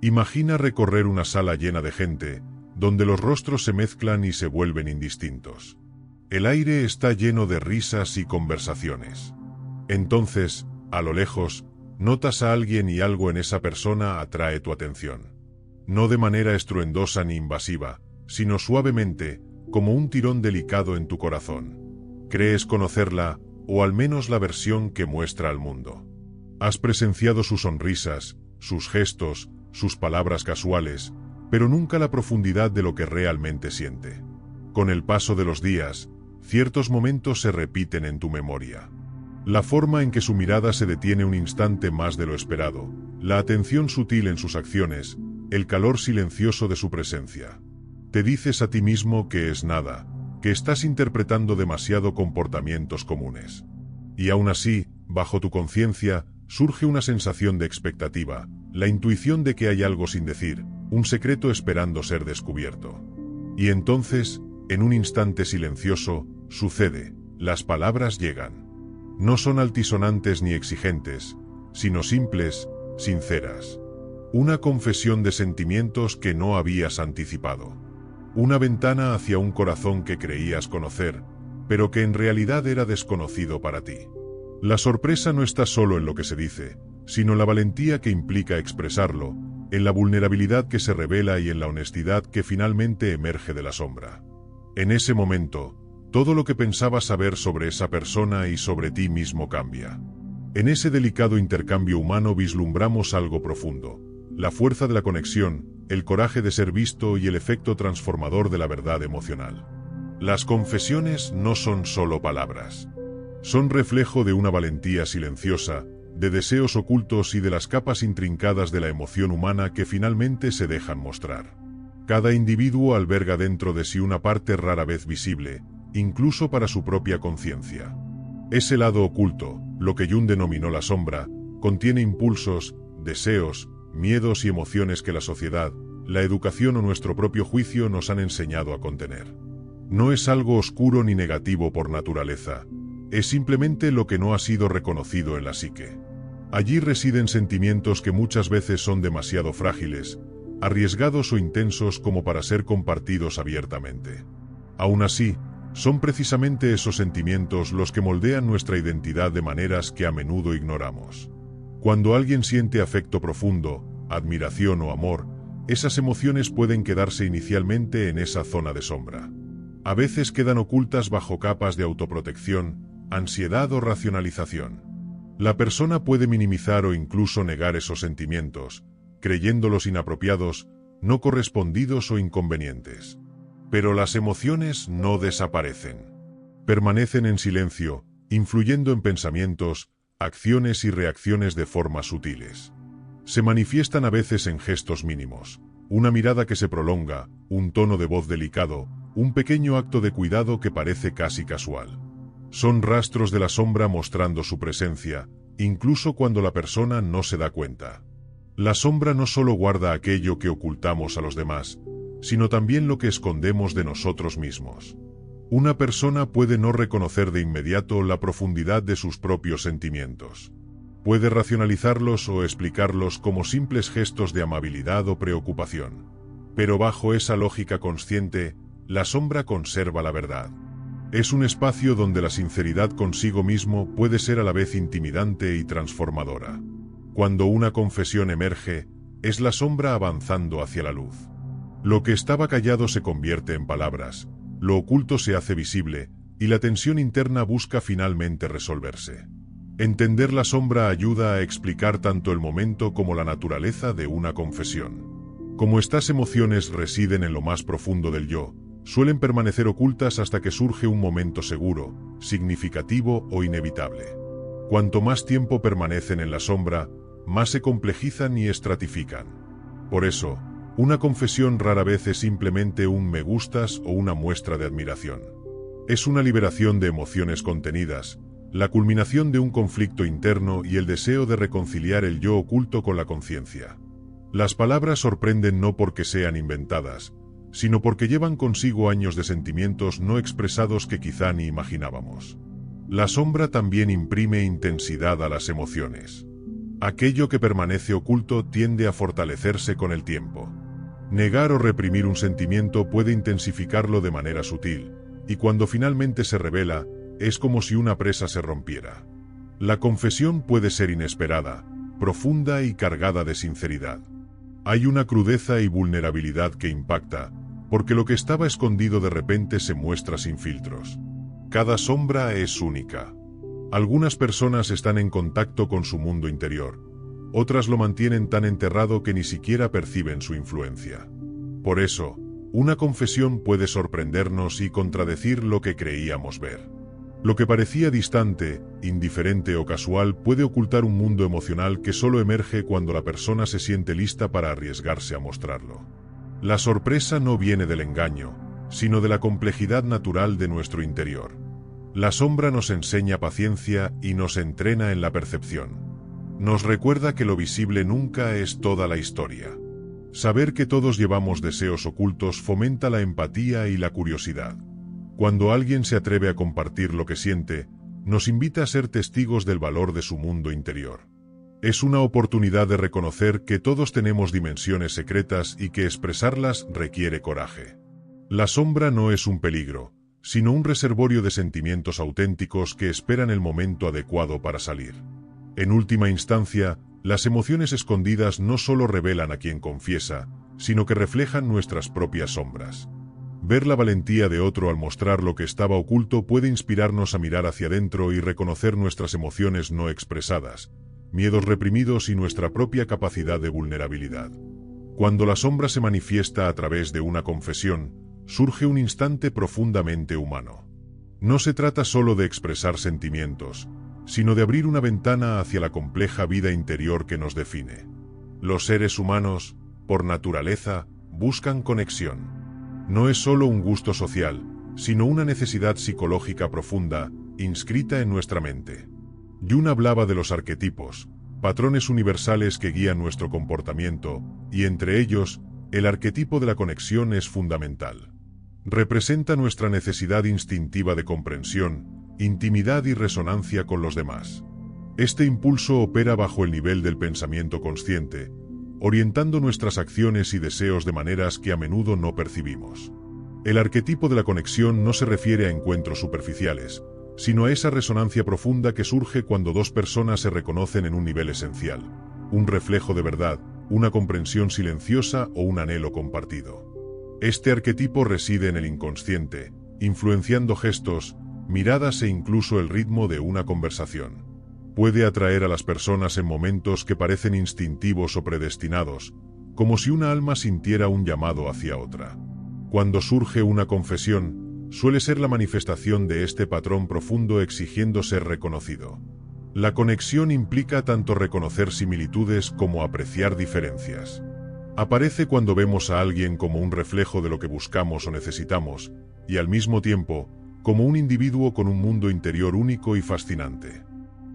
Imagina recorrer una sala llena de gente, donde los rostros se mezclan y se vuelven indistintos. El aire está lleno de risas y conversaciones. Entonces, a lo lejos, notas a alguien y algo en esa persona atrae tu atención. No de manera estruendosa ni invasiva, sino suavemente, como un tirón delicado en tu corazón. Crees conocerla, o al menos la versión que muestra al mundo. Has presenciado sus sonrisas, sus gestos, sus palabras casuales, pero nunca la profundidad de lo que realmente siente. Con el paso de los días, ciertos momentos se repiten en tu memoria. La forma en que su mirada se detiene un instante más de lo esperado, la atención sutil en sus acciones, el calor silencioso de su presencia. Te dices a ti mismo que es nada, que estás interpretando demasiado comportamientos comunes. Y aún así, bajo tu conciencia, surge una sensación de expectativa, la intuición de que hay algo sin decir, un secreto esperando ser descubierto. Y entonces, en un instante silencioso, sucede, las palabras llegan. No son altisonantes ni exigentes, sino simples, sinceras. Una confesión de sentimientos que no habías anticipado. Una ventana hacia un corazón que creías conocer, pero que en realidad era desconocido para ti. La sorpresa no está solo en lo que se dice, sino en la valentía que implica expresarlo, en la vulnerabilidad que se revela y en la honestidad que finalmente emerge de la sombra. En ese momento, todo lo que pensabas saber sobre esa persona y sobre ti mismo cambia. En ese delicado intercambio humano vislumbramos algo profundo, la fuerza de la conexión, el coraje de ser visto y el efecto transformador de la verdad emocional. Las confesiones no son solo palabras. Son reflejo de una valentía silenciosa, de deseos ocultos y de las capas intrincadas de la emoción humana que finalmente se dejan mostrar. Cada individuo alberga dentro de sí una parte rara vez visible, incluso para su propia conciencia. Ese lado oculto, lo que Jung denominó la sombra, contiene impulsos, deseos, miedos y emociones que la sociedad, la educación o nuestro propio juicio nos han enseñado a contener. No es algo oscuro ni negativo por naturaleza, es simplemente lo que no ha sido reconocido en la psique. Allí residen sentimientos que muchas veces son demasiado frágiles, arriesgados o intensos como para ser compartidos abiertamente. Aún así, son precisamente esos sentimientos los que moldean nuestra identidad de maneras que a menudo ignoramos. Cuando alguien siente afecto profundo, admiración o amor, esas emociones pueden quedarse inicialmente en esa zona de sombra. A veces quedan ocultas bajo capas de autoprotección, ansiedad o racionalización. La persona puede minimizar o incluso negar esos sentimientos, creyéndolos inapropiados, no correspondidos o inconvenientes. Pero las emociones no desaparecen. Permanecen en silencio, influyendo en pensamientos, acciones y reacciones de formas sutiles. Se manifiestan a veces en gestos mínimos, una mirada que se prolonga, un tono de voz delicado, un pequeño acto de cuidado que parece casi casual. Son rastros de la sombra mostrando su presencia, incluso cuando la persona no se da cuenta. La sombra no solo guarda aquello que ocultamos a los demás, sino también lo que escondemos de nosotros mismos. Una persona puede no reconocer de inmediato la profundidad de sus propios sentimientos. Puede racionalizarlos o explicarlos como simples gestos de amabilidad o preocupación. Pero bajo esa lógica consciente, la sombra conserva la verdad. Es un espacio donde la sinceridad consigo mismo puede ser a la vez intimidante y transformadora. Cuando una confesión emerge, es la sombra avanzando hacia la luz. Lo que estaba callado se convierte en palabras, lo oculto se hace visible, y la tensión interna busca finalmente resolverse. Entender la sombra ayuda a explicar tanto el momento como la naturaleza de una confesión. Como estas emociones residen en lo más profundo del yo, suelen permanecer ocultas hasta que surge un momento seguro, significativo o inevitable. Cuanto más tiempo permanecen en la sombra, más se complejizan y estratifican. Por eso, una confesión rara vez es simplemente un me gustas o una muestra de admiración. Es una liberación de emociones contenidas, la culminación de un conflicto interno y el deseo de reconciliar el yo oculto con la conciencia. Las palabras sorprenden no porque sean inventadas, sino porque llevan consigo años de sentimientos no expresados que quizá ni imaginábamos. La sombra también imprime intensidad a las emociones. Aquello que permanece oculto tiende a fortalecerse con el tiempo. Negar o reprimir un sentimiento puede intensificarlo de manera sutil, y cuando finalmente se revela, es como si una presa se rompiera. La confesión puede ser inesperada, profunda y cargada de sinceridad. Hay una crudeza y vulnerabilidad que impacta, porque lo que estaba escondido de repente se muestra sin filtros. Cada sombra es única. Algunas personas están en contacto con su mundo interior, otras lo mantienen tan enterrado que ni siquiera perciben su influencia. Por eso, una confesión puede sorprendernos y contradecir lo que creíamos ver. Lo que parecía distante, indiferente o casual puede ocultar un mundo emocional que solo emerge cuando la persona se siente lista para arriesgarse a mostrarlo. La sorpresa no viene del engaño, sino de la complejidad natural de nuestro interior. La sombra nos enseña paciencia y nos entrena en la percepción. Nos recuerda que lo visible nunca es toda la historia. Saber que todos llevamos deseos ocultos fomenta la empatía y la curiosidad. Cuando alguien se atreve a compartir lo que siente, nos invita a ser testigos del valor de su mundo interior. Es una oportunidad de reconocer que todos tenemos dimensiones secretas y que expresarlas requiere coraje. La sombra no es un peligro, sino un reservorio de sentimientos auténticos que esperan el momento adecuado para salir. En última instancia, las emociones escondidas no solo revelan a quien confiesa, sino que reflejan nuestras propias sombras. Ver la valentía de otro al mostrar lo que estaba oculto puede inspirarnos a mirar hacia adentro y reconocer nuestras emociones no expresadas, miedos reprimidos y nuestra propia capacidad de vulnerabilidad. Cuando la sombra se manifiesta a través de una confesión, surge un instante profundamente humano. No se trata solo de expresar sentimientos, sino de abrir una ventana hacia la compleja vida interior que nos define. Los seres humanos, por naturaleza, buscan conexión. No es solo un gusto social, sino una necesidad psicológica profunda, inscrita en nuestra mente. Jung hablaba de los arquetipos, patrones universales que guían nuestro comportamiento, y entre ellos, el arquetipo de la conexión es fundamental. Representa nuestra necesidad instintiva de comprensión, intimidad y resonancia con los demás. Este impulso opera bajo el nivel del pensamiento consciente, orientando nuestras acciones y deseos de maneras que a menudo no percibimos. El arquetipo de la conexión no se refiere a encuentros superficiales, sino a esa resonancia profunda que surge cuando dos personas se reconocen en un nivel esencial, un reflejo de verdad, una comprensión silenciosa o un anhelo compartido. Este arquetipo reside en el inconsciente, influenciando gestos, miradas e incluso el ritmo de una conversación. Puede atraer a las personas en momentos que parecen instintivos o predestinados, como si una alma sintiera un llamado hacia otra. Cuando surge una confesión, suele ser la manifestación de este patrón profundo exigiendo ser reconocido. La conexión implica tanto reconocer similitudes como apreciar diferencias. Aparece cuando vemos a alguien como un reflejo de lo que buscamos o necesitamos, y al mismo tiempo, como un individuo con un mundo interior único y fascinante.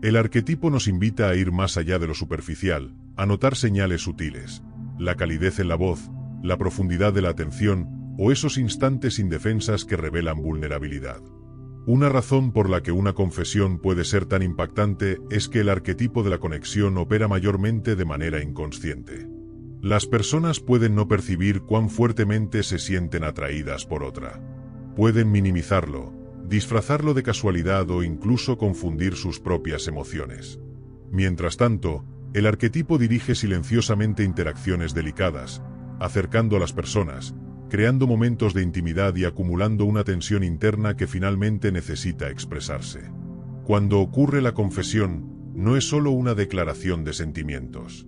El arquetipo nos invita a ir más allá de lo superficial, a notar señales sutiles, la calidez en la voz, la profundidad de la atención, o esos instantes indefensas que revelan vulnerabilidad. Una razón por la que una confesión puede ser tan impactante es que el arquetipo de la conexión opera mayormente de manera inconsciente. Las personas pueden no percibir cuán fuertemente se sienten atraídas por otra. Pueden minimizarlo, disfrazarlo de casualidad o incluso confundir sus propias emociones. Mientras tanto, el arquetipo dirige silenciosamente interacciones delicadas, acercando a las personas, creando momentos de intimidad y acumulando una tensión interna que finalmente necesita expresarse. Cuando ocurre la confesión, no es solo una declaración de sentimientos.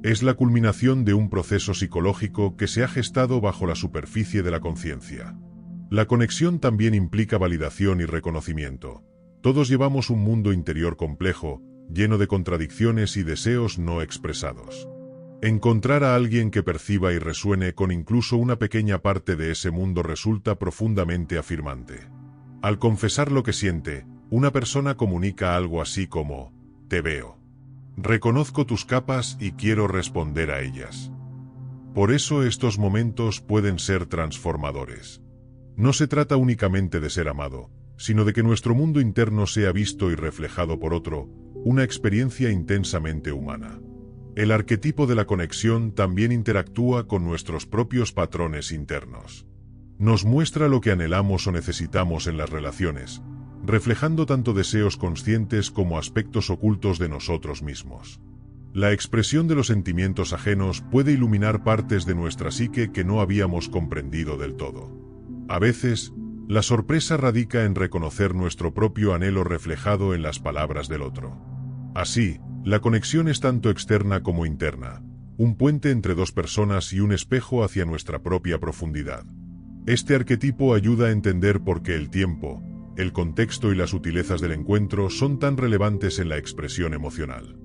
Es la culminación de un proceso psicológico que se ha gestado bajo la superficie de la conciencia. La conexión también implica validación y reconocimiento. Todos llevamos un mundo interior complejo, lleno de contradicciones y deseos no expresados. Encontrar a alguien que perciba y resuene con incluso una pequeña parte de ese mundo resulta profundamente afirmante. Al confesar lo que siente, una persona comunica algo así como: "Te veo. Reconozco tus capas y quiero responder a ellas". Por eso estos momentos pueden ser transformadores. No se trata únicamente de ser amado, sino de que nuestro mundo interno sea visto y reflejado por otro, una experiencia intensamente humana. El arquetipo de la conexión también interactúa con nuestros propios patrones internos. Nos muestra lo que anhelamos o necesitamos en las relaciones, reflejando tanto deseos conscientes como aspectos ocultos de nosotros mismos. La expresión de los sentimientos ajenos puede iluminar partes de nuestra psique que no habíamos comprendido del todo. A veces, la sorpresa radica en reconocer nuestro propio anhelo reflejado en las palabras del otro. Así, la conexión es tanto externa como interna, un puente entre dos personas y un espejo hacia nuestra propia profundidad. Este arquetipo ayuda a entender por qué el tiempo, el contexto y las sutilezas del encuentro son tan relevantes en la expresión emocional.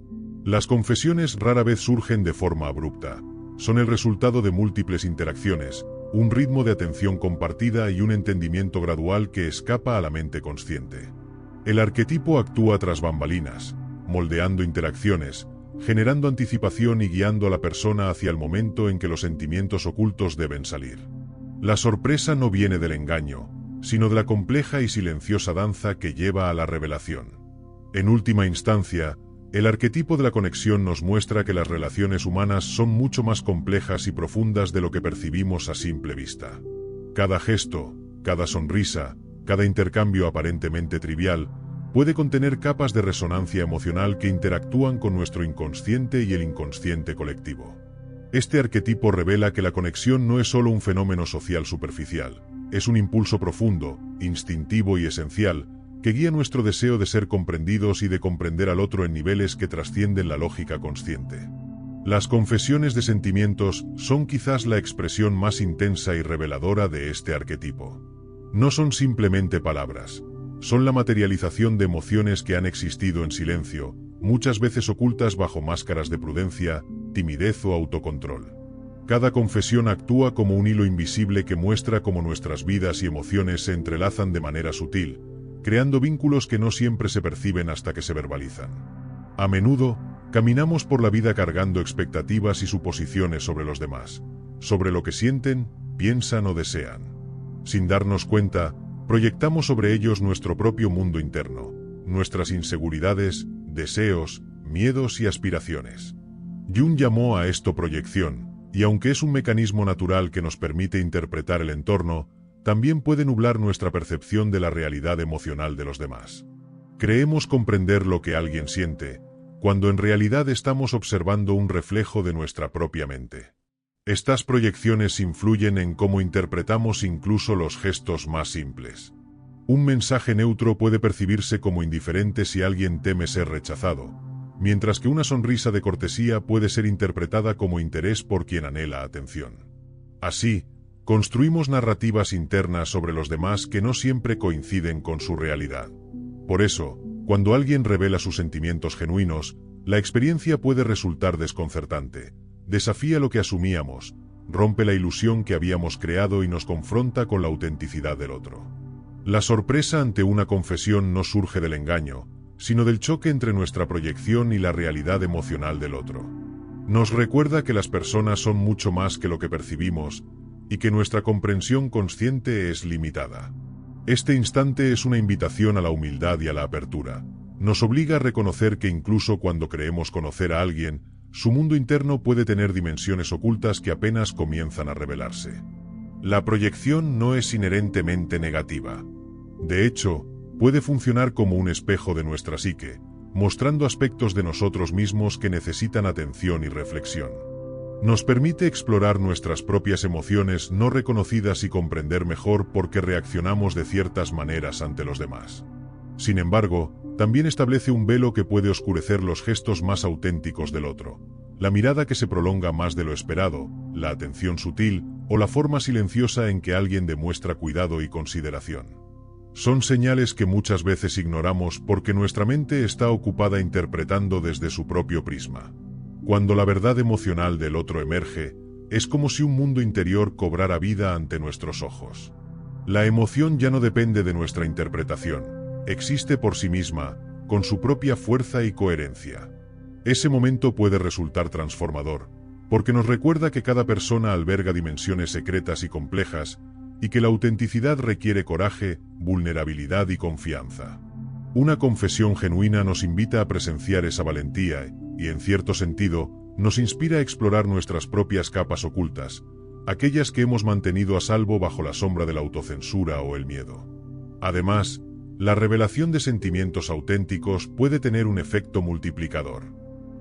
Las confesiones rara vez surgen de forma abrupta, son el resultado de múltiples interacciones, un ritmo de atención compartida y un entendimiento gradual que escapa a la mente consciente. El arquetipo actúa tras bambalinas, moldeando interacciones, generando anticipación y guiando a la persona hacia el momento en que los sentimientos ocultos deben salir. La sorpresa no viene del engaño, sino de la compleja y silenciosa danza que lleva a la revelación. En última instancia, el arquetipo de la conexión nos muestra que las relaciones humanas son mucho más complejas y profundas de lo que percibimos a simple vista. Cada gesto, cada sonrisa, cada intercambio aparentemente trivial, puede contener capas de resonancia emocional que interactúan con nuestro inconsciente y el inconsciente colectivo. Este arquetipo revela que la conexión no es solo un fenómeno social superficial, es un impulso profundo, instintivo y esencial, que guía nuestro deseo de ser comprendidos y de comprender al otro en niveles que trascienden la lógica consciente. Las confesiones de sentimientos son quizás la expresión más intensa y reveladora de este arquetipo. No son simplemente palabras, son la materialización de emociones que han existido en silencio, muchas veces ocultas bajo máscaras de prudencia, timidez o autocontrol. Cada confesión actúa como un hilo invisible que muestra cómo nuestras vidas y emociones se entrelazan de manera sutil, creando vínculos que no siempre se perciben hasta que se verbalizan. A menudo, caminamos por la vida cargando expectativas y suposiciones sobre los demás, sobre lo que sienten, piensan o desean. Sin darnos cuenta, proyectamos sobre ellos nuestro propio mundo interno, nuestras inseguridades, deseos, miedos y aspiraciones. Jung llamó a esto proyección, y aunque es un mecanismo natural que nos permite interpretar el entorno, también puede nublar nuestra percepción de la realidad emocional de los demás. Creemos comprender lo que alguien siente, cuando en realidad estamos observando un reflejo de nuestra propia mente. Estas proyecciones influyen en cómo interpretamos incluso los gestos más simples. Un mensaje neutro puede percibirse como indiferente si alguien teme ser rechazado, mientras que una sonrisa de cortesía puede ser interpretada como interés por quien anhela atención. Así, construimos narrativas internas sobre los demás que no siempre coinciden con su realidad. Por eso, cuando alguien revela sus sentimientos genuinos, la experiencia puede resultar desconcertante, desafía lo que asumíamos, rompe la ilusión que habíamos creado y nos confronta con la autenticidad del otro. La sorpresa ante una confesión no surge del engaño, sino del choque entre nuestra proyección y la realidad emocional del otro. Nos recuerda que las personas son mucho más que lo que percibimos, y que nuestra comprensión consciente es limitada. Este instante es una invitación a la humildad y a la apertura. Nos obliga a reconocer que incluso cuando creemos conocer a alguien, su mundo interno puede tener dimensiones ocultas que apenas comienzan a revelarse. La proyección no es inherentemente negativa. De hecho, puede funcionar como un espejo de nuestra psique, mostrando aspectos de nosotros mismos que necesitan atención y reflexión. Nos permite explorar nuestras propias emociones no reconocidas y comprender mejor por qué reaccionamos de ciertas maneras ante los demás. Sin embargo, también establece un velo que puede oscurecer los gestos más auténticos del otro, la mirada que se prolonga más de lo esperado, la atención sutil o la forma silenciosa en que alguien demuestra cuidado y consideración. Son señales que muchas veces ignoramos porque nuestra mente está ocupada interpretando desde su propio prisma. Cuando la verdad emocional del otro emerge, es como si un mundo interior cobrara vida ante nuestros ojos. La emoción ya no depende de nuestra interpretación, existe por sí misma, con su propia fuerza y coherencia. Ese momento puede resultar transformador, porque nos recuerda que cada persona alberga dimensiones secretas y complejas, y que la autenticidad requiere coraje, vulnerabilidad y confianza. Una confesión genuina nos invita a presenciar esa valentía y, en cierto sentido, nos inspira a explorar nuestras propias capas ocultas, aquellas que hemos mantenido a salvo bajo la sombra de la autocensura o el miedo. Además, la revelación de sentimientos auténticos puede tener un efecto multiplicador.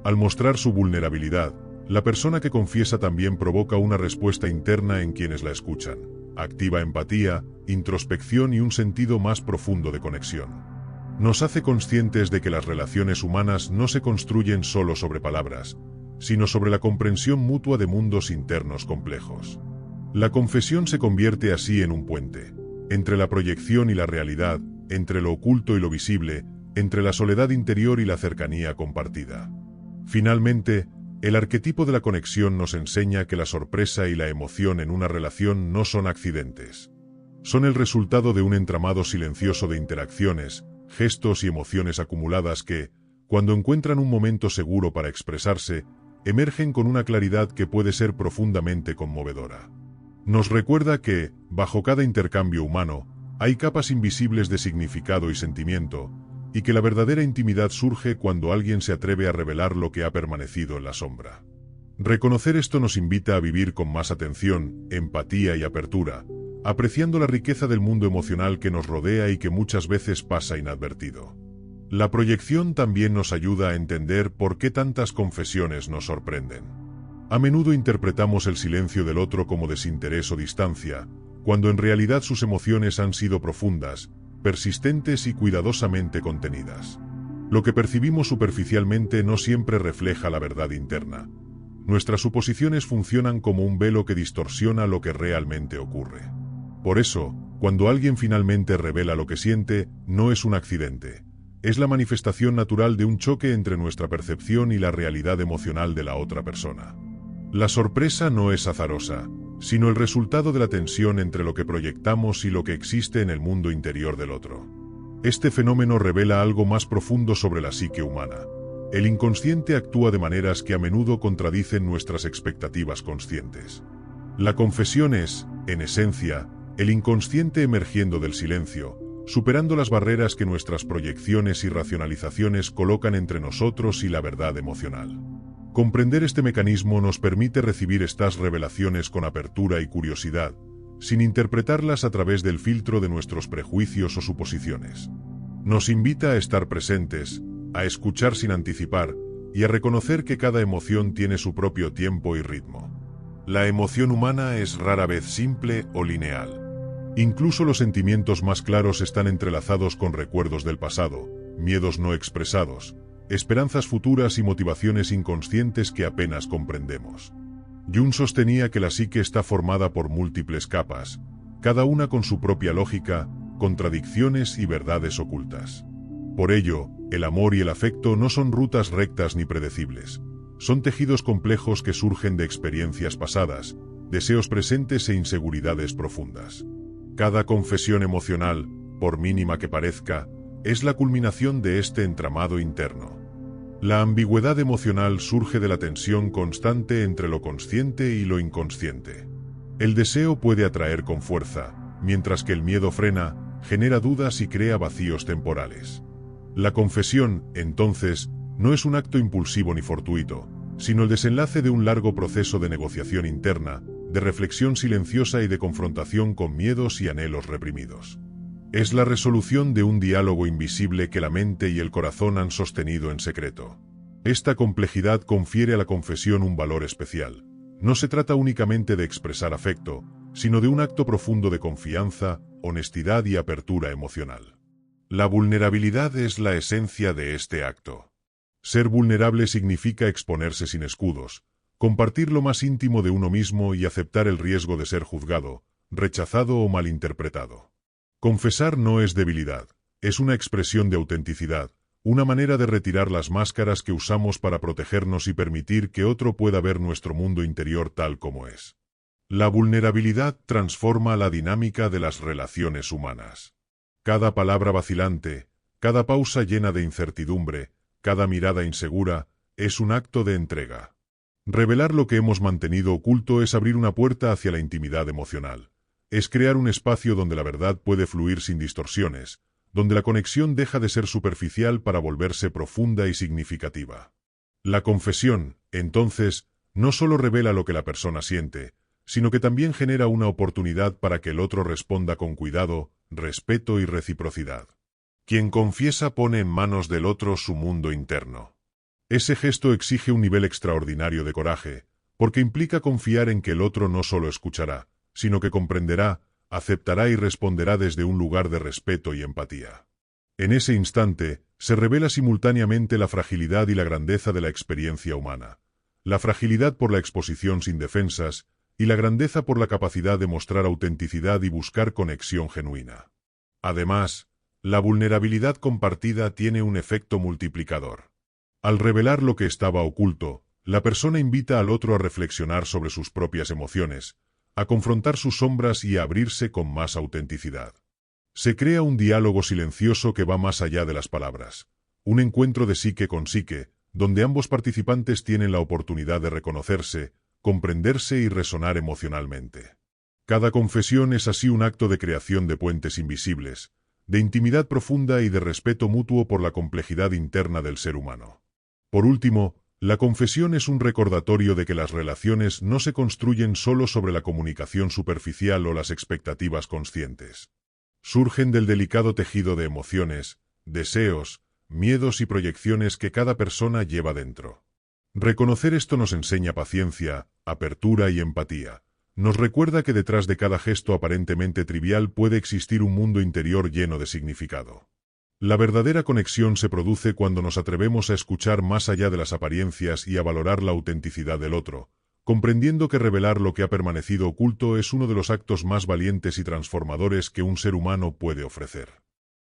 Al mostrar su vulnerabilidad, la persona que confiesa también provoca una respuesta interna en quienes la escuchan. Activa empatía, introspección y un sentido más profundo de conexión. Nos hace conscientes de que las relaciones humanas no se construyen solo sobre palabras, sino sobre la comprensión mutua de mundos internos complejos. La confesión se convierte así en un puente, entre la proyección y la realidad, entre lo oculto y lo visible, entre la soledad interior y la cercanía compartida. Finalmente, el arquetipo de la conexión nos enseña que la sorpresa y la emoción en una relación no son accidentes. Son el resultado de un entramado silencioso de interacciones, gestos y emociones acumuladas que, cuando encuentran un momento seguro para expresarse, emergen con una claridad que puede ser profundamente conmovedora. Nos recuerda que, bajo cada intercambio humano, hay capas invisibles de significado y sentimiento, y que la verdadera intimidad surge cuando alguien se atreve a revelar lo que ha permanecido en la sombra. Reconocer esto nos invita a vivir con más atención, empatía y apertura, apreciando la riqueza del mundo emocional que nos rodea y que muchas veces pasa inadvertido. La proyección también nos ayuda a entender por qué tantas confesiones nos sorprenden. A menudo interpretamos el silencio del otro como desinterés o distancia, cuando en realidad sus emociones han sido profundas, persistentes y cuidadosamente contenidas. Lo que percibimos superficialmente no siempre refleja la verdad interna. Nuestras suposiciones funcionan como un velo que distorsiona lo que realmente ocurre. Por eso, cuando alguien finalmente revela lo que siente, no es un accidente. Es la manifestación natural de un choque entre nuestra percepción y la realidad emocional de la otra persona. La sorpresa no es azarosa, sino el resultado de la tensión entre lo que proyectamos y lo que existe en el mundo interior del otro. Este fenómeno revela algo más profundo sobre la psique humana. El inconsciente actúa de maneras que a menudo contradicen nuestras expectativas conscientes. La confesión es, en esencia, el inconsciente emergiendo del silencio, superando las barreras que nuestras proyecciones y racionalizaciones colocan entre nosotros y la verdad emocional. Comprender este mecanismo nos permite recibir estas revelaciones con apertura y curiosidad, sin interpretarlas a través del filtro de nuestros prejuicios o suposiciones. Nos invita a estar presentes, a escuchar sin anticipar, y a reconocer que cada emoción tiene su propio tiempo y ritmo. La emoción humana es rara vez simple o lineal. Incluso los sentimientos más claros están entrelazados con recuerdos del pasado, miedos no expresados, esperanzas futuras y motivaciones inconscientes que apenas comprendemos. Jung sostenía que la psique está formada por múltiples capas, cada una con su propia lógica, contradicciones y verdades ocultas. Por ello, el amor y el afecto no son rutas rectas ni predecibles. Son tejidos complejos que surgen de experiencias pasadas, deseos presentes e inseguridades profundas. Cada confesión emocional, por mínima que parezca, es la culminación de este entramado interno. La ambigüedad emocional surge de la tensión constante entre lo consciente y lo inconsciente. El deseo puede atraer con fuerza, mientras que el miedo frena, genera dudas y crea vacíos temporales. La confesión, entonces, no es un acto impulsivo ni fortuito, sino el desenlace de un largo proceso de negociación interna, de reflexión silenciosa y de confrontación con miedos y anhelos reprimidos. Es la resolución de un diálogo invisible que la mente y el corazón han sostenido en secreto. Esta complejidad confiere a la confesión un valor especial. No se trata únicamente de expresar afecto, sino de un acto profundo de confianza, honestidad y apertura emocional. La vulnerabilidad es la esencia de este acto. Ser vulnerable significa exponerse sin escudos, compartir lo más íntimo de uno mismo y aceptar el riesgo de ser juzgado, rechazado o malinterpretado. Confesar no es debilidad, es una expresión de autenticidad, una manera de retirar las máscaras que usamos para protegernos y permitir que otro pueda ver nuestro mundo interior tal como es. La vulnerabilidad transforma la dinámica de las relaciones humanas. Cada palabra vacilante, cada pausa llena de incertidumbre, cada mirada insegura, es un acto de entrega. Revelar lo que hemos mantenido oculto es abrir una puerta hacia la intimidad emocional. Es crear un espacio donde la verdad puede fluir sin distorsiones, donde la conexión deja de ser superficial para volverse profunda y significativa. La confesión, entonces, no solo revela lo que la persona siente, sino que también genera una oportunidad para que el otro responda con cuidado, respeto y reciprocidad. Quien confiesa pone en manos del otro su mundo interno. Ese gesto exige un nivel extraordinario de coraje, porque implica confiar en que el otro no solo escuchará, sino que comprenderá, aceptará y responderá desde un lugar de respeto y empatía. En ese instante, se revela simultáneamente la fragilidad y la grandeza de la experiencia humana. La fragilidad por la exposición sin defensas, y la grandeza por la capacidad de mostrar autenticidad y buscar conexión genuina. Además, la vulnerabilidad compartida tiene un efecto multiplicador. Al revelar lo que estaba oculto, la persona invita al otro a reflexionar sobre sus propias emociones, a confrontar sus sombras y a abrirse con más autenticidad. Se crea un diálogo silencioso que va más allá de las palabras, un encuentro de psique con psique, donde ambos participantes tienen la oportunidad de reconocerse, comprenderse y resonar emocionalmente. Cada confesión es así un acto de creación de puentes invisibles, de intimidad profunda y de respeto mutuo por la complejidad interna del ser humano. Por último, la confesión es un recordatorio de que las relaciones no se construyen solo sobre la comunicación superficial o las expectativas conscientes. Surgen del delicado tejido de emociones, deseos, miedos y proyecciones que cada persona lleva dentro. Reconocer esto nos enseña paciencia, apertura y empatía. Nos recuerda que detrás de cada gesto aparentemente trivial puede existir un mundo interior lleno de significado. La verdadera conexión se produce cuando nos atrevemos a escuchar más allá de las apariencias y a valorar la autenticidad del otro, comprendiendo que revelar lo que ha permanecido oculto es uno de los actos más valientes y transformadores que un ser humano puede ofrecer.